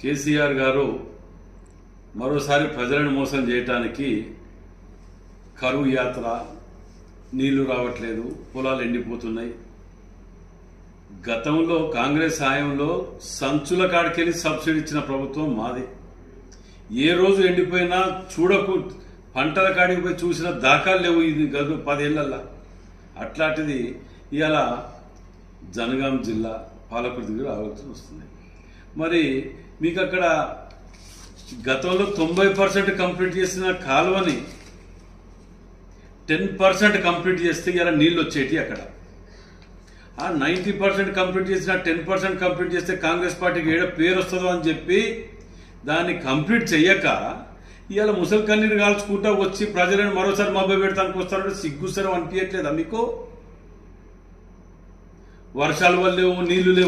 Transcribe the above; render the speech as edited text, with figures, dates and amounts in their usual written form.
కేసీఆర్ గారు మరోసారి ప్రజలను మోసం చేయటానికి కరువు యాత్ర, నీళ్లు రావట్లేదు, పొలాలు ఎండిపోతున్నాయి. గతంలో కాంగ్రెస్ హయాంలో సంచుల కాడికెళ్ళి సబ్సిడీ ఇచ్చిన ప్రభుత్వం మాది. ఏ రోజు ఎండిపోయినా పంటల కాడికి పోయి చూసిన దాఖలు లేవు. ఇది 10 ఏళ్లల్లా. అట్లాంటిది ఇవాళ జనగాం జిల్లా పాలకుర్తికి రావాల్సి వస్తుంది. మరి మీకు అక్కడ గతంలో 90% కంప్లీట్ చేసిన కాలువని 10% కంప్లీట్ చేస్తే ఇలా నీళ్ళు వచ్చేటి. అక్కడ ఆ 90% కంప్లీట్ చేసిన 10% కంప్లీట్ చేస్తే కాంగ్రెస్ పార్టీకి ఏడ పేరు వస్తుందో అని చెప్పి దాన్ని కంప్లీట్ చెయ్యక ఇవాళ ముసలి కన్నీరు కాల్చుకుంటా వచ్చి ప్రజలను మరోసారి మభ్య పెడతానికి వస్తారంటే సిగ్గుసరం అనిపించట్లేదా మీకు? వర్షాలు వల్ల నీళ్లు లేవు.